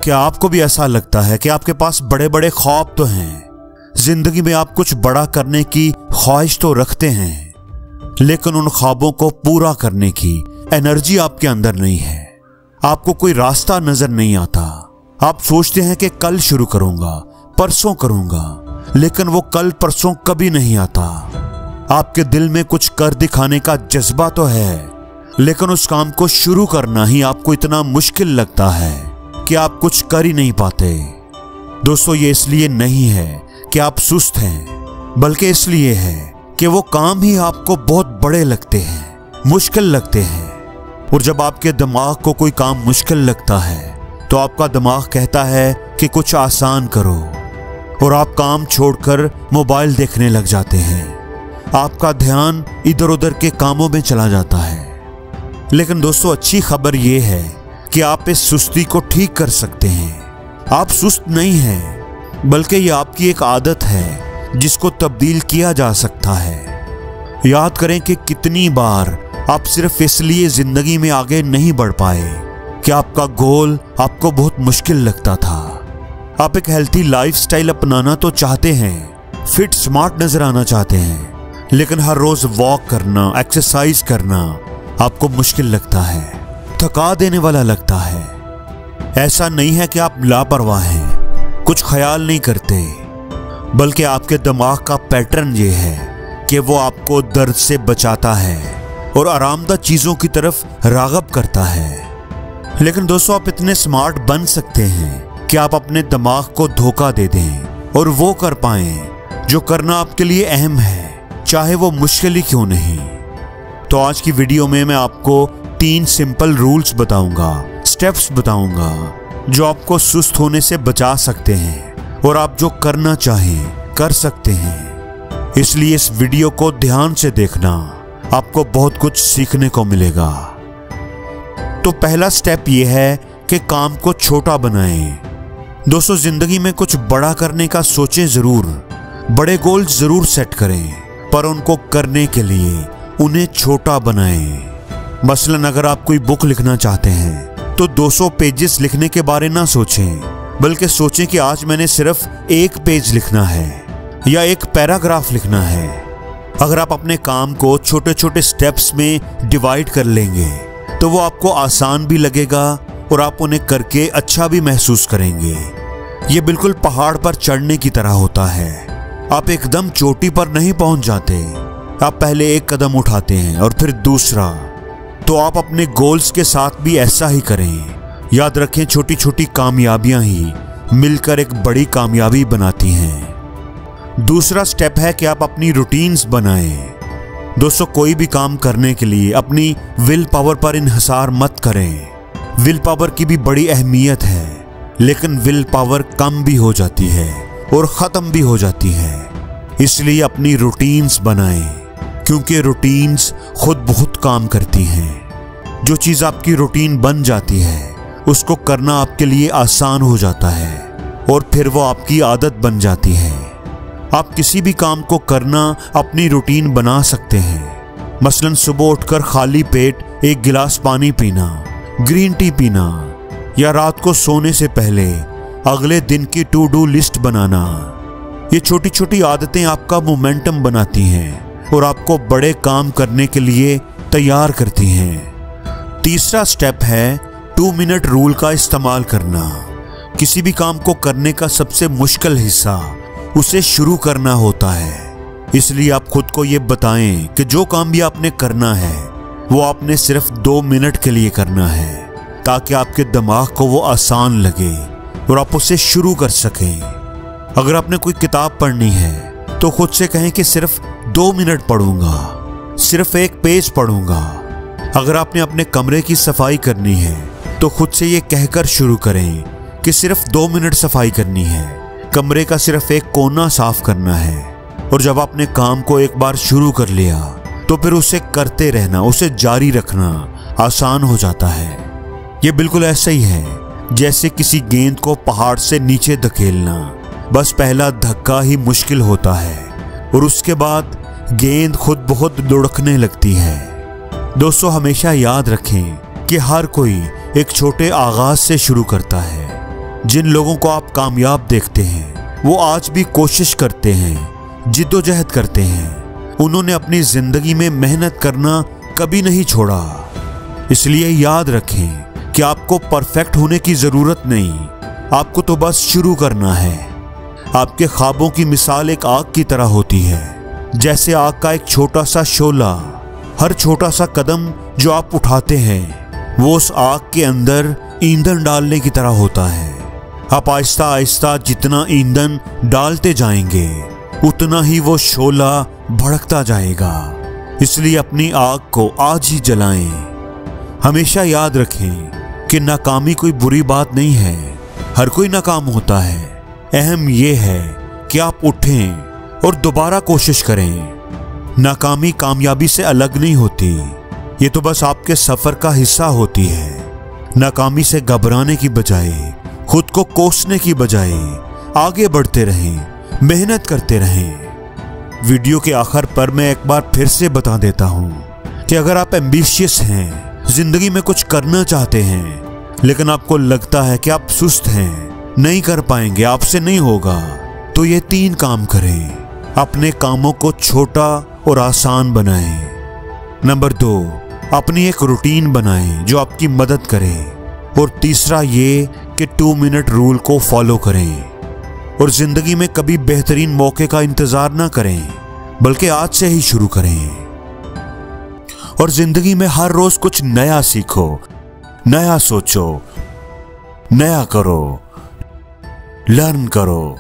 क्या आपको भी ऐसा लगता है कि आपके पास बड़े बड़े ख्वाब तो हैं, जिंदगी में आप कुछ बड़ा करने की ख्वाहिश तो रखते हैं, लेकिन उन ख्वाबों को पूरा करने की एनर्जी आपके अंदर नहीं है। आपको कोई रास्ता नजर नहीं आता। आप सोचते हैं कि कल शुरू करूंगा, परसों करूंगा, लेकिन वो कल परसों कभी नहीं आता। आपके दिल में कुछ कर दिखाने का जज्बा तो है, लेकिन उस काम को शुरू करना ही आपको इतना मुश्किल लगता है कि आप कुछ कर ही नहीं पाते। दोस्तों, ये इसलिए नहीं है कि आप सुस्त हैं, बल्कि इसलिए है कि वो काम ही आपको बहुत बड़े लगते हैं, मुश्किल लगते हैं। और जब आपके दिमाग को कोई काम मुश्किल लगता है तो आपका दिमाग कहता है कि कुछ आसान करो, और आप काम छोड़कर मोबाइल देखने लग जाते हैं। आपका ध्यान इधर उधर के कामों में चला जाता है। लेकिन दोस्तों, अच्छी खबर यह है कि आप इस सुस्ती को ठीक कर सकते हैं। आप सुस्त नहीं हैं, बल्कि ये आपकी एक आदत है जिसको तब्दील किया जा सकता है। याद करें कि कितनी बार आप सिर्फ इसलिए जिंदगी में आगे नहीं बढ़ पाए कि आपका गोल आपको बहुत मुश्किल लगता था। आप एक हेल्थी लाइफस्टाइल अपनाना तो चाहते हैं, फिट स्मार्ट नजर आना चाहते हैं, लेकिन हर रोज वॉक करना, एक्सरसाइज करना आपको मुश्किल लगता है, थका देने वाला लगता है। ऐसा नहीं है कि आप लापरवाह हैं, कुछ ख्याल नहीं करते, बल्कि आपके दिमाग का पैटर्न ये है कि वो आपको दर्द से बचाता है और आरामदायक चीजों की तरफ राग़ब करता है। लेकिन दोस्तों, आप इतने स्मार्ट बन सकते हैं कि आप अपने दिमाग को धोखा दे दें और वो कर पाएं जो करना आपके लिए अहम है, चाहे वो मुश्किल ही क्यों नहीं। तो आज की वीडियो में मैं आपको 3 सिंपल रूल्स बताऊंगा, स्टेप्स बताऊंगा, जो आपको सुस्त होने से बचा सकते हैं और आप जो करना चाहें कर सकते हैं। इसलिए इस वीडियो को ध्यान से देखना, आपको बहुत कुछ सीखने को मिलेगा। तो पहला स्टेप यह है कि काम को छोटा बनाएं। दोस्तों, जिंदगी में कुछ बड़ा करने का सोचें जरूर, बड़े गोल जरूर सेट करें, पर उनको करने के लिए उन्हें छोटा बनाएं। मसलन अगर आप कोई बुक लिखना चाहते हैं तो 200 पेजेस लिखने के बारे ना सोचें, बल्कि सोचें कि आज मैंने सिर्फ 1 पेज लिखना है या 1 पैराग्राफ लिखना है। अगर आप अपने काम को छोटे छोटे स्टेप्स में डिवाइड कर लेंगे तो वो आपको आसान भी लगेगा और आप उन्हें करके अच्छा भी महसूस करेंगे। ये बिल्कुल पहाड़ पर चढ़ने की तरह होता है। आप एकदम चोटी पर नहीं पहुंच जाते, आप पहले 1 कदम उठाते हैं और फिर दूसरा। तो आप अपने गोल्स के साथ भी ऐसा ही करें। याद रखें, छोटी छोटी कामयाबियां ही मिलकर एक बड़ी कामयाबी बनाती हैं। दूसरा स्टेप है कि आप अपनी रूटीन्स बनाएं। दोस्तों, कोई भी काम करने के लिए अपनी विल पावर पर इन्हिसार मत करें। विल पावर की भी बड़ी अहमियत है, लेकिन विल पावर कम भी हो जाती है और ख़त्म भी हो जाती है। इसलिए अपनी रूटीन्स बनाएं, क्योंकि रूटीन्स खुद बहुत काम करती हैं। जो चीज़ आपकी रूटीन बन जाती है उसको करना आपके लिए आसान हो जाता है और फिर वो आपकी आदत बन जाती है। आप किसी भी काम को करना अपनी रूटीन बना सकते हैं। मसलन सुबह उठकर खाली पेट 1 गिलास पानी पीना, ग्रीन टी पीना, या रात को सोने से पहले अगले दिन की टू डू लिस्ट बनाना। ये छोटी छोटी आदतें आपका मोमेंटम बनाती हैं और आपको बड़े काम करने के लिए तैयार करती हैं। तीसरा स्टेप है 2 मिनट रूल का इस्तेमाल करना। किसी भी काम को करने का सबसे मुश्किल हिस्सा उसे शुरू करना होता है। इसलिए आप खुद को ये बताएं कि जो काम भी आपने करना है वो आपने सिर्फ 2 मिनट के लिए करना है, ताकि आपके दिमाग को वो आसान लगे और आप उसे शुरू कर सकें। अगर आपने कोई किताब पढ़नी है तो खुद से कहें कि सिर्फ 2 मिनट पढ़ूंगा, सिर्फ 1 पेज पढ़ूंगा। अगर आपने अपने कमरे की सफाई करनी है तो खुद से ये कहकर शुरू करें कि सिर्फ 2 मिनट सफाई करनी है, कमरे का सिर्फ 1 कोना साफ करना है। और जब आपने काम को एक बार शुरू कर लिया तो फिर उसे करते रहना, उसे जारी रखना आसान हो जाता है। ये बिल्कुल ऐसा ही है जैसे किसी गेंद को पहाड़ से नीचे धकेलना। बस पहला धक्का ही मुश्किल होता है और उसके बाद गेंद खुद बहुत लुढ़कने लगती है। दोस्तों, हमेशा याद रखें कि हर कोई एक छोटे आगाज से शुरू करता है। जिन लोगों को आप कामयाब देखते हैं वो आज भी कोशिश करते हैं, जिद्दोजहद करते हैं। उन्होंने अपनी जिंदगी में मेहनत करना कभी नहीं छोड़ा। इसलिए याद रखें कि आपको परफेक्ट होने की जरूरत नहीं, आपको तो बस शुरू करना है। आपके ख्वाबों की मिसाल एक आग की तरह होती है, जैसे आग का एक छोटा सा शोला। हर छोटा सा कदम जो आप उठाते हैं वो उस आग के अंदर ईंधन डालने की तरह होता है। आप आहिस्ता आहिस्ता जितना ईंधन डालते जाएंगे उतना ही वो शोला भड़कता जाएगा। इसलिए अपनी आग को आज ही जलाएं। हमेशा याद रखें कि नाकामी कोई बुरी बात नहीं है, हर कोई नाकाम होता है। अहम ये है कि आप उठें और दोबारा कोशिश करें। नाकामी कामयाबी से अलग नहीं होती, ये तो बस आपके सफर का हिस्सा होती है। नाकामी से घबराने की बजाय, खुद को कोसने की बजाय आगे बढ़ते रहें, मेहनत करते रहें। वीडियो के आखिर पर मैं एक बार फिर से बता देता हूं कि अगर आप एम्बिशियस हैं, जिंदगी में कुछ करना चाहते हैं, लेकिन आपको लगता है कि आप सुस्त हैं, नहीं कर पाएंगे, आपसे नहीं होगा, तो ये 3 काम करें। अपने कामों को छोटा और आसान बनाएं। नंबर 2, अपनी एक रूटीन बनाएं जो आपकी मदद करे। और तीसरा ये कि 2 मिनट रूल को फॉलो करें। और जिंदगी में कभी बेहतरीन मौके का इंतजार ना करें, बल्कि आज से ही शुरू करें। और जिंदगी में हर रोज कुछ नया सीखो, नया सोचो, नया करो, लर्न करो।